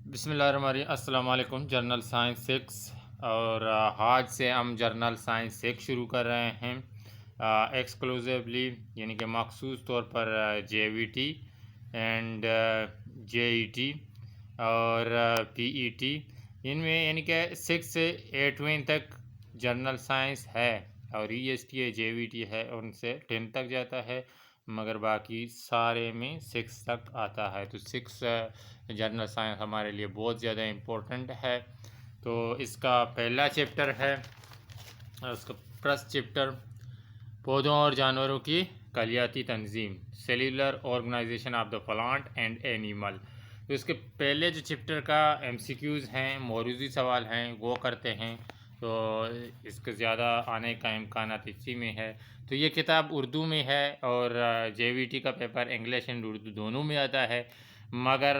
अस्सलाम वालेकुम। Journal science 6 और आज से हम जर्नल साइंस 6 शुरू कर रहे हैं एक्सक्लूसिवली, यानी कि मखसूस तौर पर जेवीटी एंड जेईटी और पीईटी। इनमें यानी कि 6 से 8वीं तक जर्नल साइंस है और ईएसटी है, जेवीटी है, उनसे 10 तक जाता है, मगर बाकी सारे में 6 तक आता है। तो 6 जर्नल साइंस हमारे लिए बहुत ज़्यादा इम्पोर्टेंट है। तो इसका पहला चैप्टर है, उसका फर्स्ट चैप्टर पौधों और जानवरों की कलियाती तंजीम, cellular organisation of the plant and animal. तो इसके पहले जो चैप्टर का एमसीक्यूज़ हैं, मौरूज़ी सवाल हैं, वो करते हैं। तो इसके ज़्यादा आने का इम्कान इसी में है। तो ये किताब उर्दू में है और जेवीटी का पेपर इंग्लिश एंड उर्दू दोनों में आता है, मगर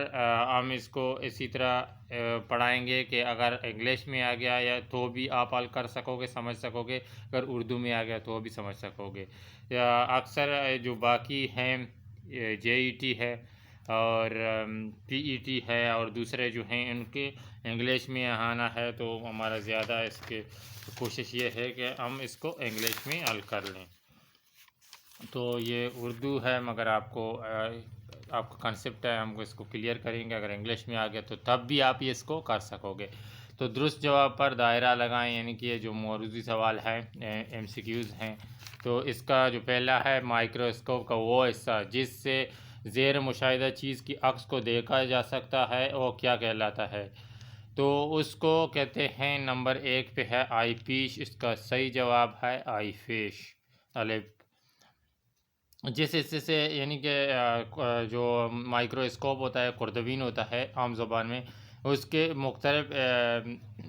हम इसको इसी तरह पढ़ाएंगे कि अगर इंग्लिश में आ गया या तो भी आप हल कर सकोगे, समझ सकोगे, अगर उर्दू में आ गया तो भी समझ सकोगे। या अक्सर जो बाकी हैं जेईटी है और पीईटी है और दूसरे जो हैं उनके इंग्लिश में आना है, तो हमारा ज़्यादा इसके कोशिश ये है कि हम इसको इंग्लिश में हल कर लें। तो ये उर्दू है, मगर आपका कंसेप्ट है, हमको इसको क्लियर करेंगे। अगर इंग्लिश में आ गया तो तब भी आप ये इसको कर सकोगे। तो दुरुस्त जवाब पर दायरा लगाएं, यानी कि ये जो मौरूज़ी सवाल है, एमसीक्यूज़ हैं। तो इसका जो पहला है, माइक्रोस्कोप का वो हिस्सा जिससे ज़ेर मुशाहिदा चीज़ की अक्स को देखा जा सकता है वो क्या कहलाता है? तो उसको कहते हैं, नंबर 1 पे है आई पीस। इसका सही जवाब है आई फिश। अलिफ। जिस हिस्से से यानी कि जो माइक्रोस्कोप होता है, कुर्दबीन होता है आम ज़बान में, उसके मुख्तलिफ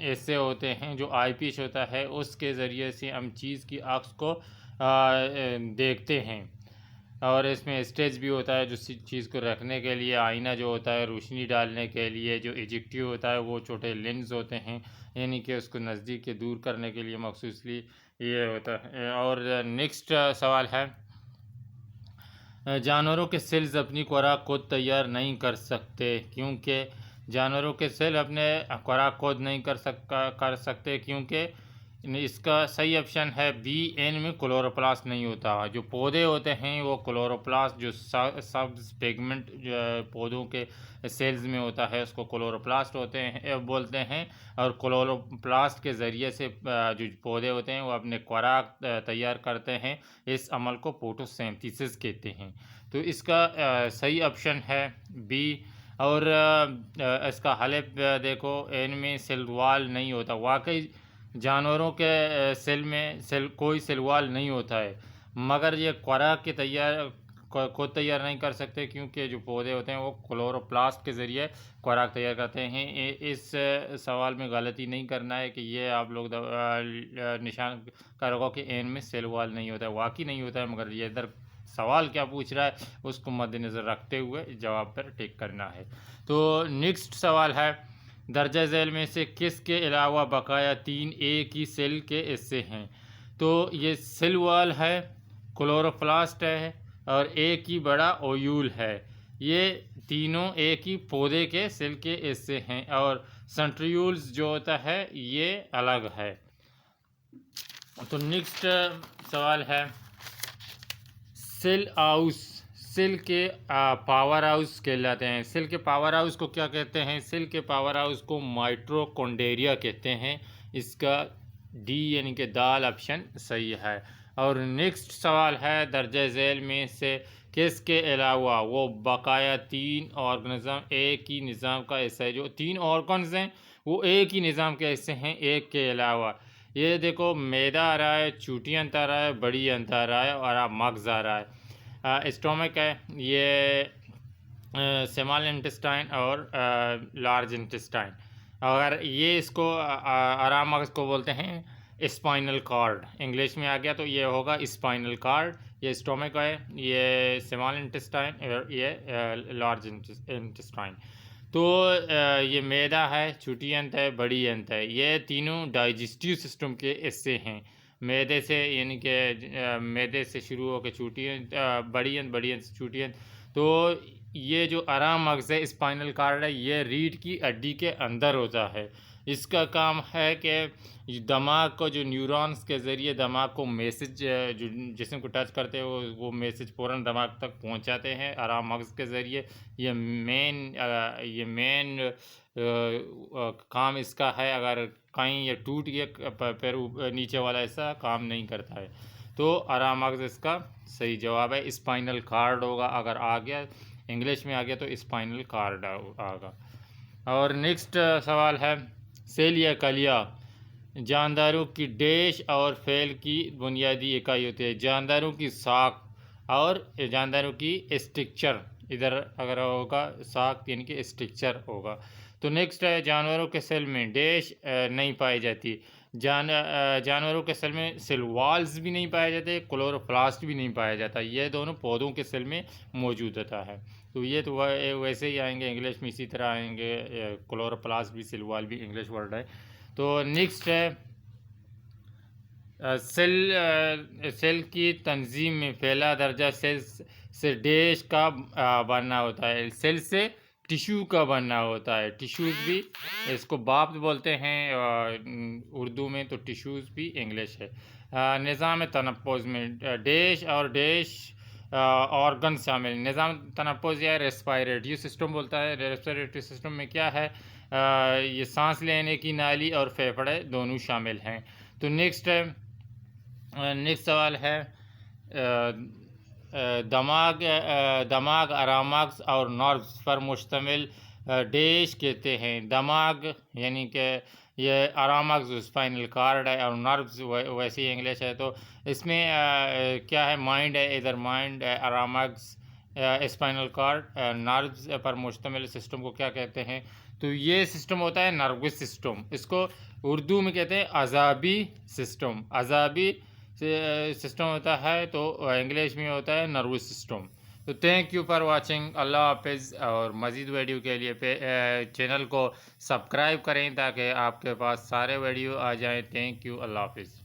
हिस्से होते हैं। जो आई पीस होता है उसके ज़रिए से हम चीज़ की अक्स को देखते हैं। और इसमें स्टेज भी होता है जो चीज़ को रखने के लिए, आईना जो होता है रोशनी डालने के लिए, जो इजेक्टिव होता है वो छोटे लेंस होते हैं, यानी कि उसको नज़दीक के दूर करने के लिए मखसूसली ये होता है। और नेक्स्ट सवाल है, जानवरों के सेल्स अपनी खुराक खुद तैयार नहीं कर सकते क्योंकि जानवरों के सेल अपने खुराक खुद नहीं कर सकते क्योंकि इसका सही ऑप्शन है बी, एन में क्लोरोप्लास्ट नहीं होता। जो पौधे होते हैं वो क्लोरोप्लास्ट, जो सब पिगमेंट पौधों के सेल्स में होता है उसको क्लोरोप्लास्ट होते हैं बोलते हैं। और क्लोरोप्लास्ट के ज़रिए से जो पौधे होते हैं वो अपने खुराक तैयार करते हैं। इस अमल को फोटोसिंथेसिस कहते हैं। तो इसका सही ऑप्शन है बी। और इसका हलफ देखो, एन में सेल वाल नहीं होता। वाकई जानवरों के सेल कोई सेल वाल नहीं होता है, मगर ये खुराक के खुद तैयार नहीं कर सकते क्योंकि जो पौधे होते हैं वो क्लोरोप्लास्ट के ज़रिए खुराक तैयार करते हैं। इस सवाल में गलती नहीं करना है कि ये आप लोग निशान करोगे कि एन में सेल वाल नहीं होता है। वाकई नहीं होता है, मगर ये इधर सवाल क्या पूछ रहा है उसको मद्देनज़र रखते हुए जवाब पर टिक करना है। तो नेक्स्ट सवाल है, दर्जा झैल में से किसके अलावा बकाया 3 एक ही सेल के हिस्से हैं? तो ये सेल वॉल है, क्लोरोप्लास्ट है और एक ही बड़ा ओयूल है। ये तीनों एक ही पौधे के सेल के हिस्से हैं और सेंट्रियोल्स जो होता है ये अलग है। तो नेक्स्ट सवाल है, सेल हाउस सेल के पावर हाउस कहलाते हैं। सेल के पावर हाउस को क्या कहते हैं? सेल के पावर हाउस को माइटोकॉन्ड्रिया कहते हैं। इसका डी यानी कि दाल ऑप्शन सही है। और नेक्स्ट सवाल है, दर्जा झैल में से किसके अलावा वो बकाया 3 ऑर्गेनिज्म एक ही निज़ाम का हिस्सा है? जो 3 ऑर्गन्स हैं वो एक ही निज़ाम के हिस्से हैं, एक के अलावा। ये देखो, मैदा आ रहा है, चूटी अंत आ रहा है, बड़ी अंत आ रहा है और मग्ज़ आ रहा है। स्टोमक है, ये स्मॉल इंटेस्टाइन और लार्ज इंटेस्टाइन। अगर ये इसको आराम मगज़ को बोलते हैं स्पाइनल कॉर्ड। इंग्लिश में आ गया तो ये होगा स्पाइनल कॉर्ड। ये स्टोमक है, ये स्मॉल इंटेस्टाइन और ये लार्ज इंटेस्टाइन। तो ये मैदा है, छोटी अंत है, बड़ी अंत है, ये तीनों डाइजेस्टिव सिस्टम के हिस्से हैं। मैदे से यानी कि मैदे से शुरू होकर छोटी अंत, बड़ी अंत से छोटी अंत। तो ये जो आराम मगज़ है, स्पाइनल कार्ड है, ये रीढ़ की हड्डी के अंदर होता है। इसका काम है कि दिमाग को जो न्यूरॉन्स के ज़रिए दिमाग को मैसेज जो जिस्म को टच करते हैं वो मैसेज फ़ौरन दिमाग तक पहुंचाते हैं आराम मगज़ के ज़रिए। ये मेन काम इसका है। अगर कहीं ये टूट गया पैर नीचे वाला हिस्सा काम नहीं करता है तो आराम मगज़ इसका सही जवाब है। स्पाइनल कार्ड होगा, अगर आ गया इंग्लिश में आ गया तो स्पाइनल कार्ड आगा। और नेक्स्ट सवाल है, सेल या कलिया जानदारों की डैश और फैल की बुनियादी इकाई होती है। जानदारों की साख और जानदारों की स्ट्रक्चर, इधर अगर होगा साख यानी कि स्ट्रक्चर होगा। तो नेक्स्ट है, जानवरों के सेल में डैश नहीं पाई जाती। जानवरों के सेल में सेल वॉल्स भी नहीं पाए जाते, क्लोरोप्लास्ट भी नहीं पाया जाता। ये दोनों पौधों के सेल में मौजूद होता है। तो ये तो वैसे ही आएंगे इंग्लिश में, इसी तरह आएंगे। क्लोरोप्लास्ट भी सेल वॉल भी इंग्लिश वर्ड है। तो नेक्स्ट है, सेल की तंजीम में पहला दर्जा सेल से डैश का बनना होता है। सेल से टिश्यू का बनना होता है। टिश्यूज़ भी इसको बाप बोलते हैं उर्दू में, तो टिश्यूज़ भी इंग्लिश है। निज़ाम तनफ़्फ़ुज़ में डैश और डैश ऑर्गन शामिल। निज़ाम तनफ़्फ़ुज़ या रेस्पिरेटरी सिस्टम बोलता है। रेस्पिरेटरी सिस्टम में क्या है, ये सांस लेने की नाली और फेफड़े दोनों शामिल हैं। तो नेक्स्ट है, नेक्स्ट सवाल है, दमाग आरामक्स और नर्व्स पर मुश्तमिल डैश कहते हैं। दमाग यानी कि ये आरामक्स स्पाइनल कार्ड है और नर्व्स वैसे ही इंग्लिश है। तो इसमें क्या है, माइंड है, इधर माइंड आरामक्स स्पाइनल कार्ड नर्व्स पर मुश्तमिल सिस्टम को क्या कहते हैं। तो ये सिस्टम होता है नर्वस सिस्टम। इसको उर्दू में कहते हैं अज़ाबी सिस्टम। अज़ाबी सिस्टम होता है, तो इंग्लिश में होता है नर्वस सिस्टम। तो थैंक यू फॉर वाचिंग। अल्लाह हाफिज़। और मज़ीद वीडियो के लिए चैनल को सब्सक्राइब करें ताकि आपके पास सारे वीडियो आ जाएं। Thank you. अल्लाह हाफिज़।